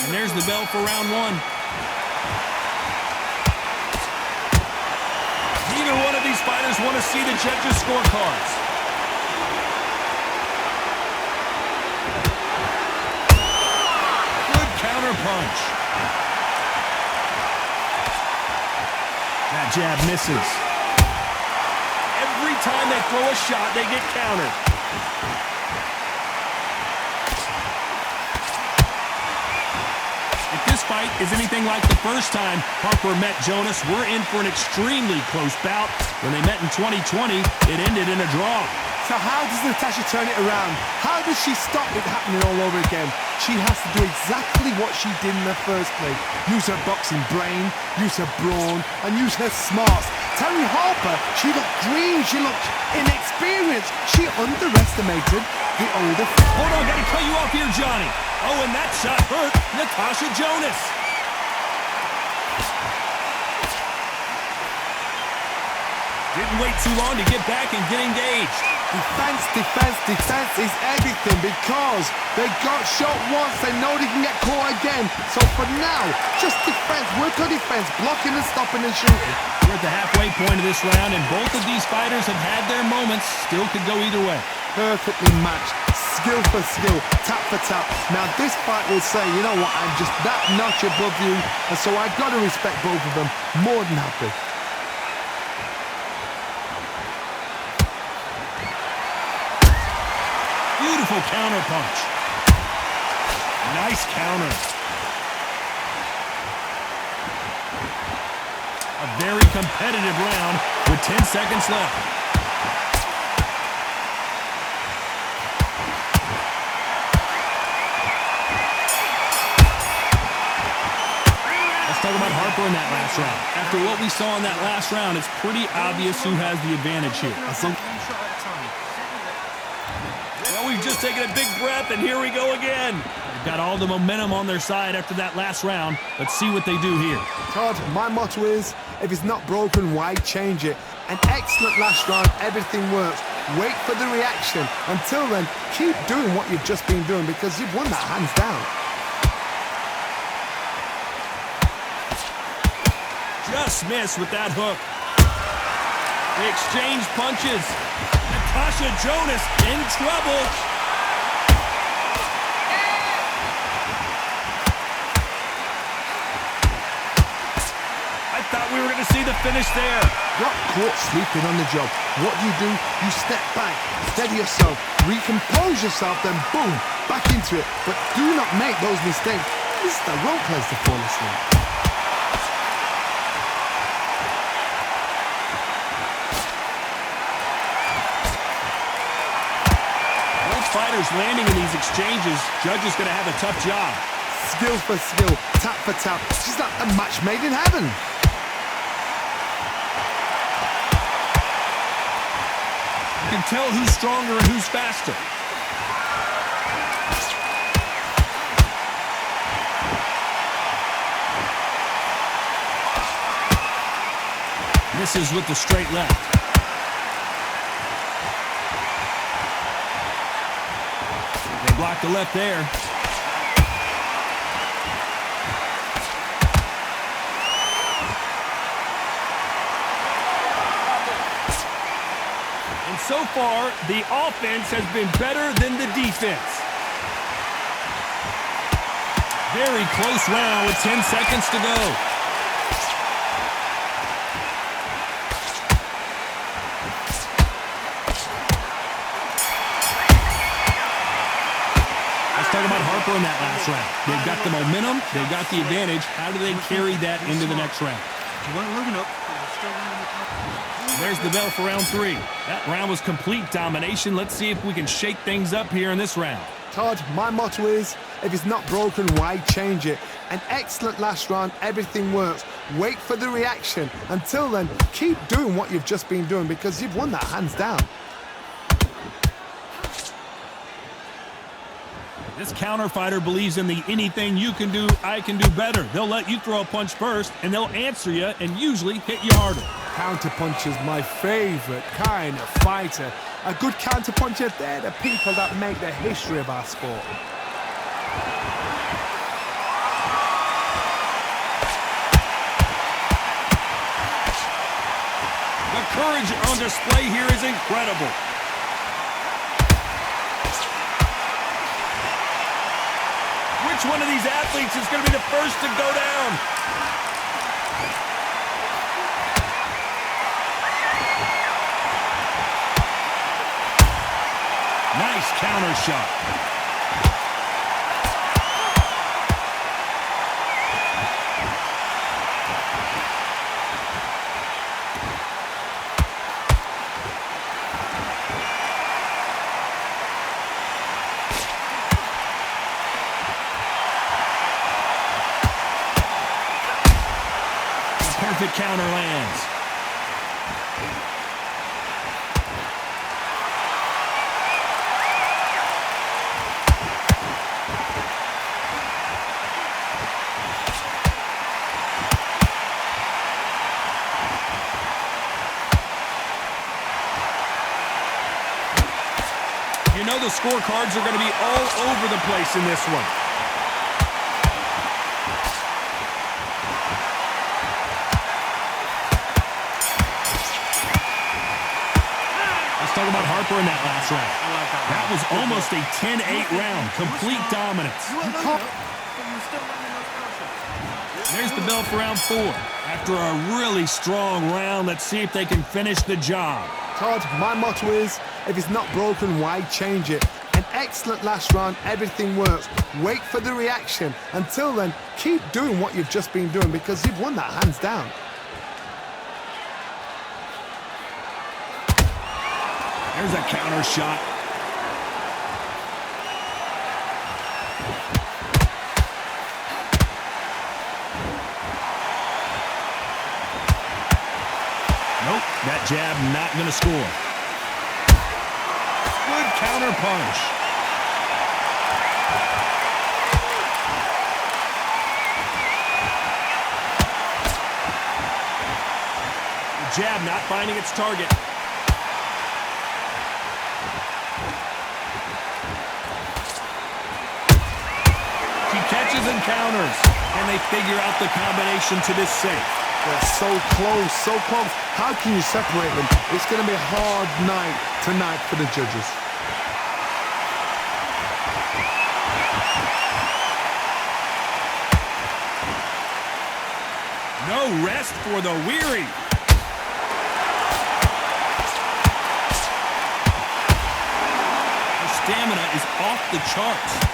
And there's the bell for round one. Neither one of these fighters want to see the judges' scorecards. Good counter punch. That jab misses. Every time they throw a shot, they get countered. If this fight is anything like the first time Harper met Jonas, we're in for an extremely close bout. When they met in 2020, it ended in a draw. So how does Natasha turn it around? How does she stop it happening all over again? She has to do exactly what she did in the first place. Use her boxing brain, use her brawn, and use her smarts. Terri Harper, she looked green, she looked inexperienced. She underestimated the older... Hold on, gotta cut you off here, Johnny. Oh, and that shot hurt Natasha Jonas. Didn't wait too long to get back and get engaged. Defense, defense, defense is everything because they got shot once, they know they can get caught again. So for now, just defense, work on defense, blocking and stopping and shooting. We're at the halfway point of this round, and both of these fighters have had their moments. Still could go either way. Perfectly matched, skill for skill, tap for tap. Now this fight will say, you know what, I'm just that notch above you, and so I've got to respect both of them more than happy. Beautiful counter punch. Nice counter. A very competitive round with 10 seconds left. Let's talk about Harper in that last round. After what we saw in that last round, it's pretty obvious who has the advantage here. We've just taken a big breath, and here we go again. They've got all the momentum on their side after that last round. Let's see what they do here. Todd, my motto is, if it's not broken, why change it? An excellent last round, everything works. Wait for the reaction. Until then, keep doing what you've just been doing because you've won that hands down. Just missed with that hook. They exchange punches. Natasha Jonas in trouble. I thought we were going to see the finish there. Got caught sleeping on the job. What do? You step back, steady yourself, recompose yourself, then boom, back into it. But do not make those mistakes. This is the wrong place to fall asleep. Fighters landing in these exchanges, judges gonna have a tough job. Skill for skill, tap for tap. She's like a match made in heaven. You can tell who's stronger and who's faster. Misses with the straight left. Block the left there. And so far, the offense has been better than the defense. Very close round with 10 seconds to go. Talk about Harper in that last round. They've got the momentum, they've got the advantage. How do they carry that into the next round? There's the bell for round three. That round was complete domination. Let's see if we can shake things up here in this round. Todd, my motto is, if it's not broken, why change it? An excellent last round, everything works. Wait for the reaction. Until then, keep doing what you've just been doing because you've won that hands down. This counter fighter believes in the anything you can do, I can do better. They'll let you throw a punch first, and they'll answer you and usually hit you harder. Counter punch is my favorite kind of fighter. A good counter puncher, they're the people that make the history of our sport. courage on display here is incredible. Which one of these athletes is going to be the first to go down? Nice counter shot. Perfect counter lands. You know the scorecards are going to be all over the place in this one. Talk about Harper in that last round. That was almost a 10-8 round. Complete dominance. There's the bell for round 4. After a really strong round, let's see if they can finish the job. Todd, my motto is, if it's not broken, why change it? An excellent last round, everything works. Wait for the reaction. Until then, keep doing what you've just been doing because you've won that hands down. There's a counter shot. Nope, that jab not going to score. Good counter punch. The jab not finding its target. Catches and counters, and they figure out the combination to this safe. They're so close, so close. How can you separate them? It's going to be a hard night tonight for the judges. No rest for the weary. Her stamina is off the charts.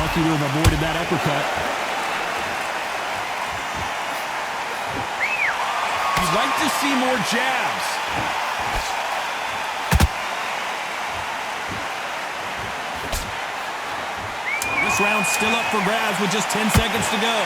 Lucky to have avoided that uppercut. You'd like to see more jabs. This round's still up for grabs with just 10 seconds to go.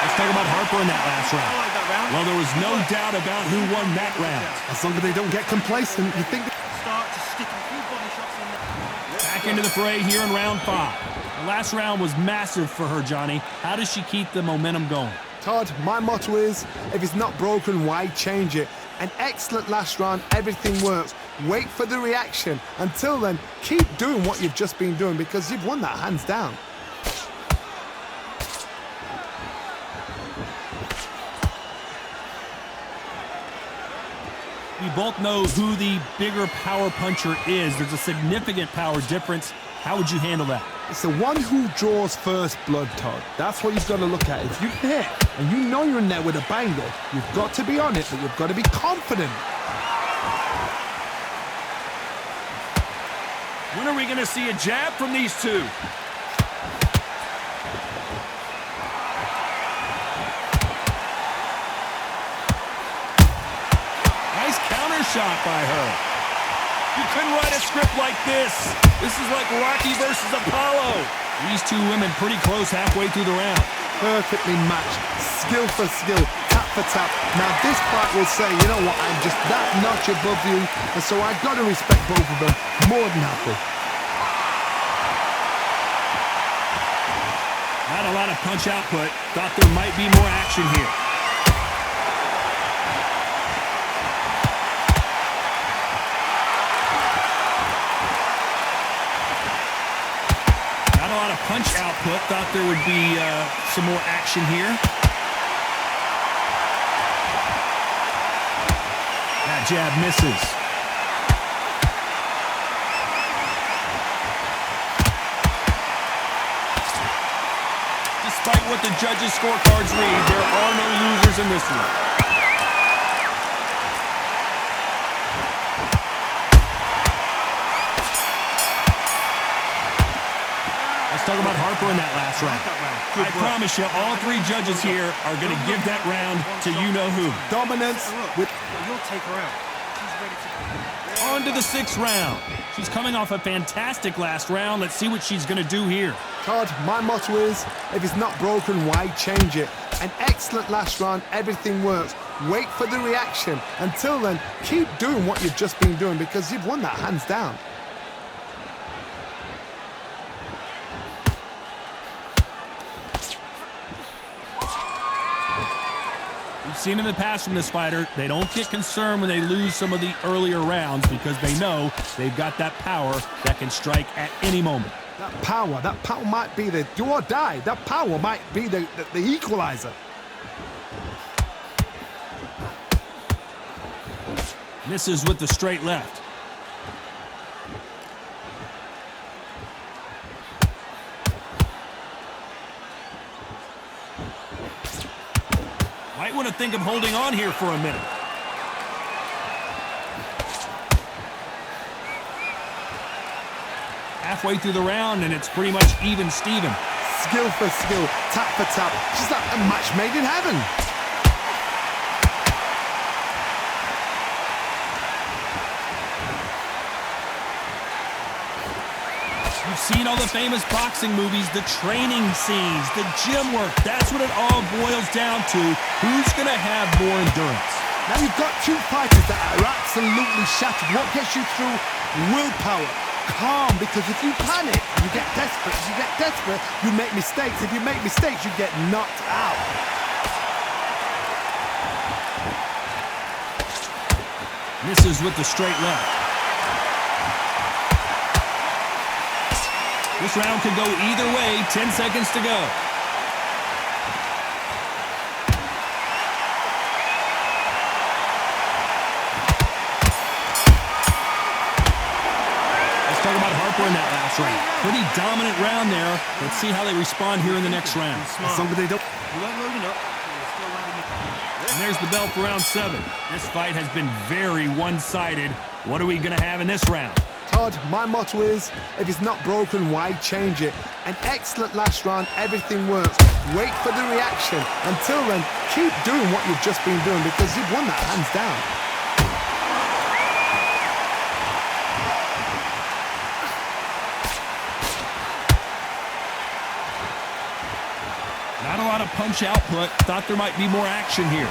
Let's talk about Harper in that last round. Well, there was no doubt about who won that round. As long as they don't get complacent, you think... Start to stick a few body shots in there. Back into the fray here in round 5. The last round was massive for her, Johnny. How does she keep the momentum going? Todd, my motto is, if it's not broken, why change it? An excellent last round, everything works. Wait for the reaction. Until then, keep doing what you've just been doing because you've won that hands down. We both know who the bigger power puncher is. There's a significant power difference. How would you handle that? It's the one who draws first blood, Todd. That's what you've got to look at. If you hit and you know you're in there with a banger, you've got to be on it, but you've got to be confident. When are we going to see a jab from these two? Nice counter shot by her. You couldn't write a script like this. This is like Rocky versus Apollo. These two women pretty close halfway through the round. Perfectly matched, skill for skill, tap for tap. Now this fight will say, you know what, I'm just that notch above you, and so I've got to respect both of them more than happy. Not a lot of punch output. Thought there might be more action here. a lot of punch output. Thought there would be some more action here. That jab misses. Despite what the judges' scorecards read, there are no losers in this one. Let's talk about Harper in that last round. I promise you, all three judges here are going to give that round to you-know-who. Dominance with... You'll take her out. She's ready to... On to the 6th round. She's coming off a fantastic last round. Let's see what she's going to do here. Todd, my motto is, if it's not broken, why change it? An excellent last round, everything works. Wait for the reaction. Until then, keep doing what you've just been doing because you've won that hands down. We've seen in the past from this fighter, they don't get concerned when they lose some of the earlier rounds because they know they've got that power that can strike at any moment. That power might be the do or die. That power might be the equalizer. Misses with the straight left. Might want to think of holding on here for a minute. Halfway through the round, and it's pretty much even Steven. Skill for skill, tap for tap. She's like a match made in heaven. You've seen all the famous boxing movies, the training scenes, the gym work. That's what it all boils down to. Who's going to have more endurance? Now you've got two fighters that are absolutely shattered. What gets you through? Willpower. Calm, because if you panic, you get desperate. If you get desperate, you make mistakes. If you make mistakes, you get knocked out. Misses with the straight left. This round could go either way. 10 seconds to go. Talk about Harper in that last round. Pretty dominant round there. Let's see how they respond here in the next round. Somebody don't. You weren't loading up. You're still landing. And there's the bell for round 7. This fight has been very one-sided. What are we going to have in this round? Todd, my motto is, if it's not broken, why change it? An excellent last round, everything works. Wait for the reaction. Until then, keep doing what you've just been doing because you've won that hands down. Not a lot of punch output. Thought there might be more action here.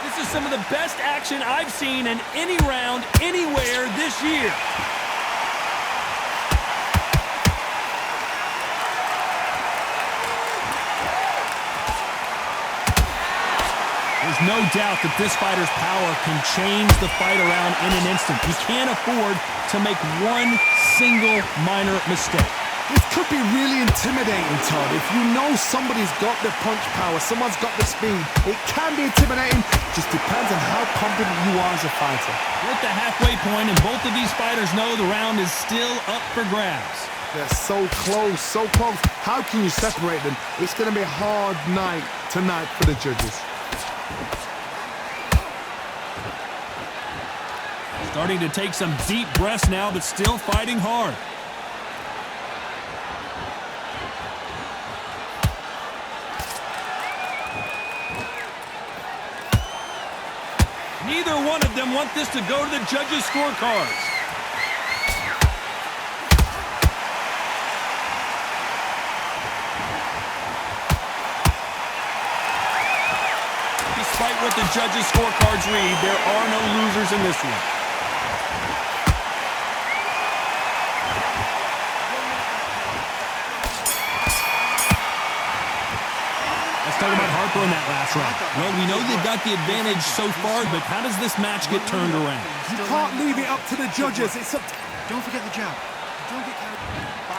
This is some of the best action I've seen in any round, anywhere this year. There's no doubt that this fighter's power can change the fight around in an instant. You can't afford to make one single minor mistake. This could be really intimidating, Todd. If you know somebody's got the punch power, someone's got the speed, it can be intimidating. Just depends on how confident you are as a fighter. We're at the halfway point, and both of these fighters know the round is still up for grabs. They're so close, so close. How can you separate them? It's going to be a hard night tonight for the judges. Starting to take some deep breaths now, but still fighting hard. Neither one of them want this to go to the judges' scorecards. Despite what the judges' scorecards read, there are no losers in this one. Talk about Harper in that last round. Well, we know they've got the advantage so far, but how does this match get turned around? You can't leave it up to the judges. It's up to... Don't forget the jab. Don't get carried.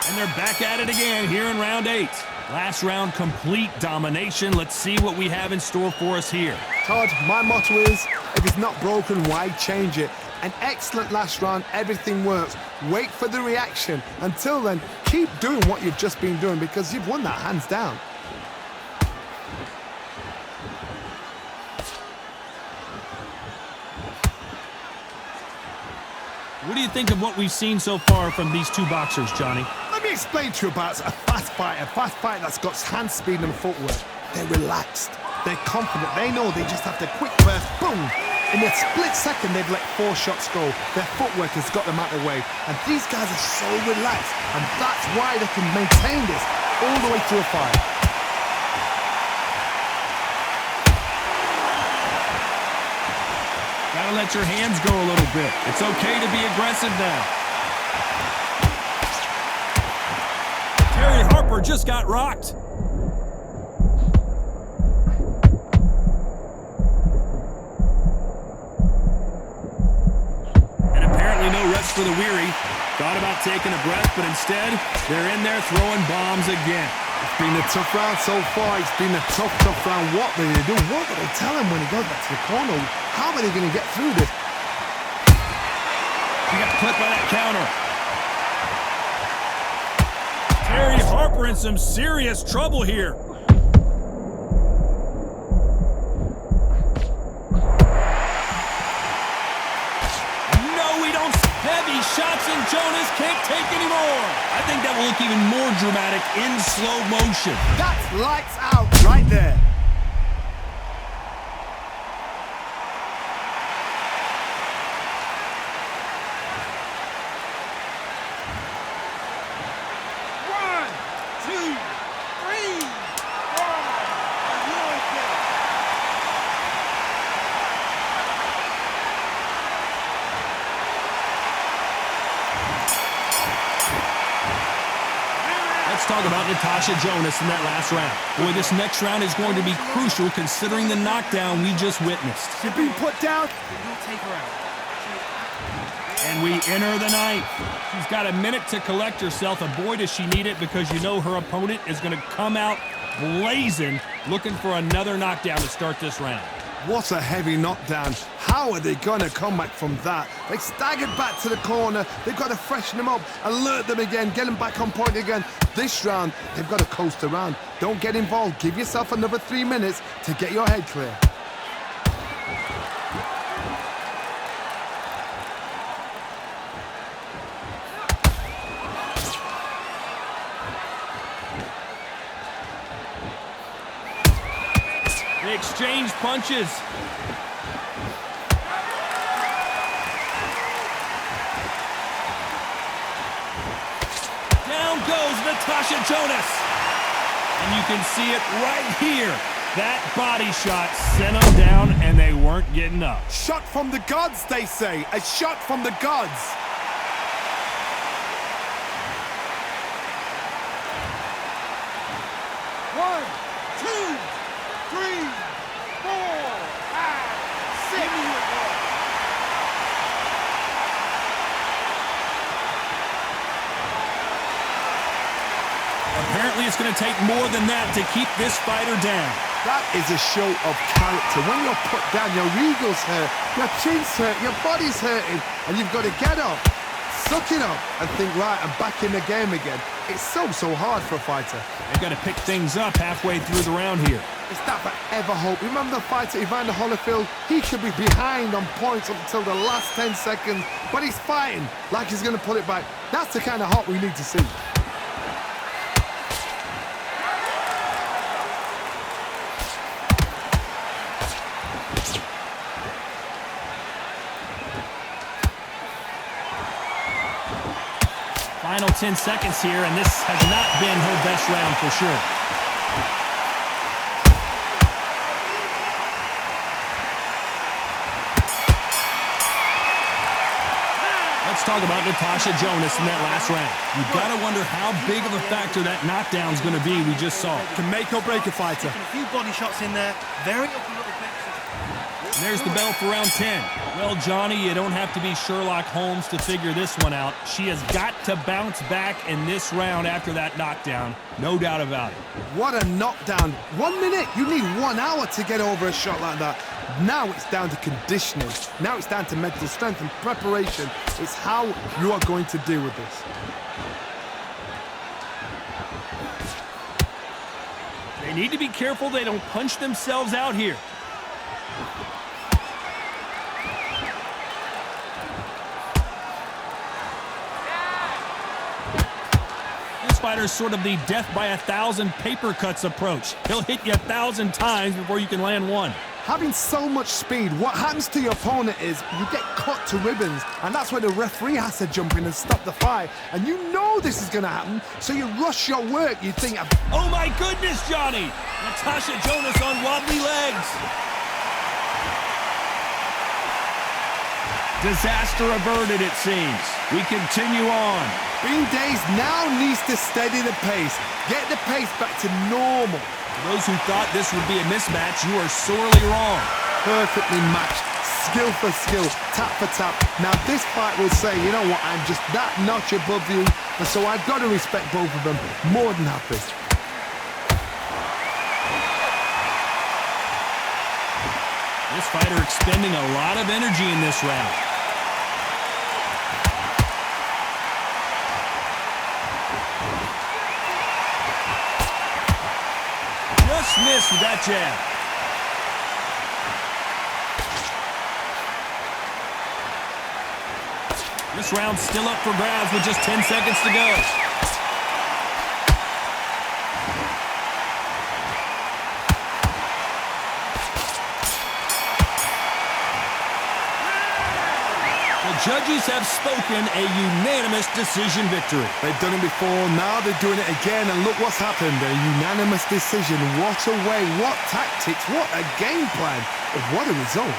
And they're back at it again here in round 8. Last round, complete domination. Let's see what we have in store for us here. Todd, my motto is, if it's not broken, why change it? An excellent last round, everything works. Wait for the reaction. Until then, keep doing what you've just been doing because you've won that hands down. What do you think of what we've seen so far from these two boxers, Johnny? Let me explain to you about a fast fighter that's got hand speed and footwork. They're relaxed. They're confident. They know they just have to quick burst, boom. In a split second, they've let 4 shots go. Their footwork has got them out of the way. And these guys are so relaxed. And that's why they can maintain this all the way through a fight. Gotta let your hands go a little bit. It's okay to be aggressive now. Terri Harper just got rocked. And apparently no rest for the weary. Thought about taking a breath, but instead, they're in there throwing bombs again. It's been a tough round so far. It's been a tough round. What will they do? What will they tell him when he goes back to the corner? How are they going to get through this? He got clipped by that counter. Terri Harper in some serious trouble here. No, we don't. Heavy shots and Jonas can't take anymore. I think that will look even more dramatic in slow motion. That's lights out right there. Talk about Natasha Jonas in that last round. Boy, this next round is going to be crucial considering the knockdown we just witnessed. She's been put down. You'll take her out. And we enter the 9th. She's got a minute to collect herself, and boy, does she need it because you know her opponent is going to come out blazing, looking for another knockdown to start this round. What a heavy knockdown. How are they going to come back from that? They staggered back to the corner. They've got to freshen them up, alert them again, get them back on point again. This round, they've got to coast around. Don't get involved. Give yourself another 3 minutes to get your head clear. They exchange punches. Down goes Natasha Jonas. And you can see it right here. That body shot sent them down, and they weren't getting up. Shot from the gods, they say. A shot from the gods. One, two, 3, 4, 5, 6. Apparently, it's going to take more than that to keep this fighter down. That is a show of character. When you're put down, your ego's hurt, your chin's hurt, your body's hurting, and you've got to get up, suck it up, and think, right, I'm back in the game again. It's so hard for a fighter. They've got to pick things up halfway through the round here. It's that forever hope. Remember the fighter, Evander Holyfield? He could be behind on points up until the last 10 seconds, but he's fighting like he's going to pull it back. That's the kind of hope we need to see. Final 10 seconds here, and this has not been her best round for sure. Let's Let's talk about Natasha Jonas in that last round. You've got to wonder how big of a factor that knockdown is going to be we just saw. Can make or break a fighter. A few body shots in there. Very up a little bit. And there's the bell for round 10. Well, Johnny, you don't have to be Sherlock Holmes to figure this one out. She has got to bounce back in this round after that knockdown. No doubt about it. What a knockdown. 1 minute. You need 1 hour to get over a shot like that. Now it's down to conditioning. Now it's down to mental strength and preparation. It's how you are going to deal with this. They need to be careful they don't punch themselves out here. This fighter's sort of the death by 1,000 paper cuts approach. He'll hit you 1,000 times before you can land one. Having so much speed, what happens to your opponent is you get cut to ribbons, and that's where the referee has to jump in and stop the fight. And you know this is going to happen, so you rush your work. You think, oh my goodness, Johnny! Natasha Jonas on wobbly legs. Disaster averted, it seems. We continue on. Being dazed now needs to steady the pace. Get the pace back to normal. For those who thought this would be a mismatch, you are sorely wrong. Perfectly matched, skill for skill, tap for tap. Now this fight will say, you know what, I'm just that notch above you, and so I've got to respect both of them. More than happy. This fighter expending a lot of energy in this round. Just missed with that jab. This round's still up for grabs with just 10 seconds to go. Judges have spoken a unanimous decision victory. They've done it before, now they're doing it again, and look what's happened. A unanimous decision. What a way, what tactics, what a game plan. What a result.